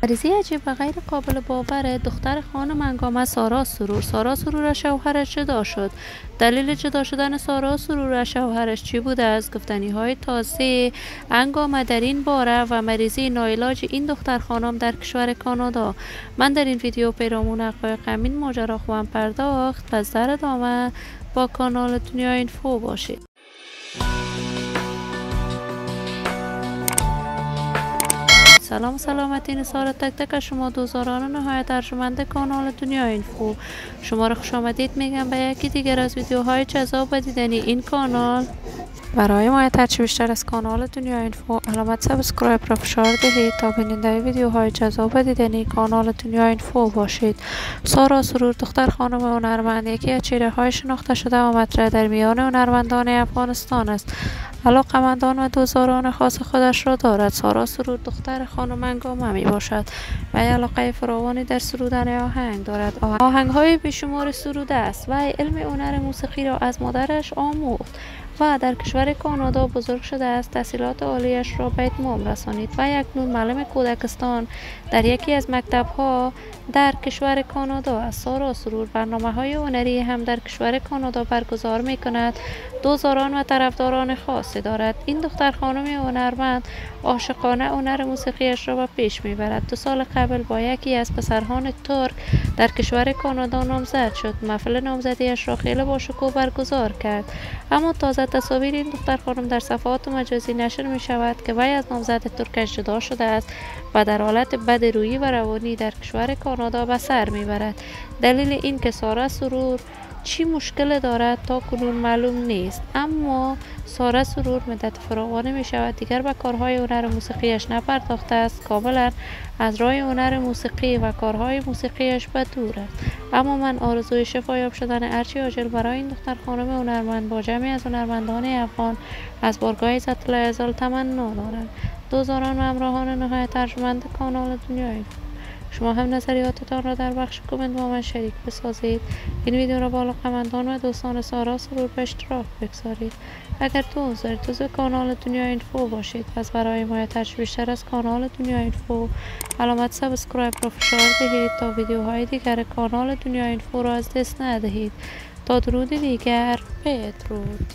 عریضه عجیب و غیر قابل باور دختر خانم هنگامه سارا سرور از شوهرش جدا شد. دلیل جدا شدن سارا سرور از شوهرش چی بوده است؟ گفتنی های تازه هنگامه در این باره و مریضی ناعلاج این دختر خانم در کشور کانادا. من در این ویدیو پیرامون حقایق همین ماجرا خواهم پرداخت. پس در ادامه با کانال دنیا اینفو باشید. سلام و سلامتی نثار تک تک شما دوستان نهایت ارجمند کانال دنیا اینفو. شما را خوش آمدید میگم به یکی دیگر از ویدیوهای جذاب و دیدنی این کانال. برای حمایت بیشتر از کانال دنیا اینفو علامت سابسکرایب را فشار دهید تا بیننده ویدیوهای جذاب و دیدنی کانال دنیا اینفو باشید. سارا سرور دختر خانم هنرمند یکی از چهره‌های شناخته شده و مطرح در میان هنرمندان افغانستان است. علاقه‌مندان و دوستداران خاص خودش را دارد. سارا سرور دختر خانم هنگامه می باشد و علاقه فراوانی در سرودن آهنگ دارد. آهنگ‌های بیشمار سروده است و علم هنر موسیقی را از مادرش آموخت و در کشور کانادا بزرگ شده است. تحصیلات عالیش را به اتمام رسانید و اکنون معلم کودکستان در یکی از مکتب‌ها در کشور کانادا است. سارا سرور برنامه‌های هنری هم در کشور کانادا برگزار می‌کند. دوستداران و طرفداران خاصی دارد. این دختر خانم هنرمند عاشقانه هنر موسیقیش را به پیش می‌برد. 2 سال قبل با یکی از پسران ترک در کشور کانادا نامزد شد. محفل نامزدیش را خیلی باشکوه برگزار کرد. اما تازه تصاویر این دختر خانم در صفحات مجازی نشر می شود که وی از نامزد ترکش جدا شده است و در حالت بدرویی و روانی در کشور کانادا به سر می برد. دلیل این که سارا سرور چی مشکل دارد تا کنون معلوم نیست، اما سارا سرور مدت فراوانی می شود دیگر به کارهای هنر موسیقیش نپرداخته است. کاملا از راه هنر موسیقی و کارهای موسیقیش به دور است. اما من آرزوی شفایاب شدن هرچی عاجل برای این دختر خانم هنرمند با جمعی از هنرمندان افغان از بارگاه عزت العزال تمنا دارم. دوستداران و همراهان نهایت ارجمند کانال دنیا اینفو، شما هم نظریاتتان را در بخش کامنت با من شریک بسازید. این ویدیو را با علاقه‌مندان و دوستان سارا سرور به اشتراک بگذارید. اگر دوست دارید عضو کانال دنیا اینفو باشید، پس برای حمایت بیشتر از کانال دنیا اینفو علامت سابسکرایب را فشار دهید تا ویدیوهای دیگر کانال دنیا اینفو را از دست ندهید. تا درود دیگر، بدرود.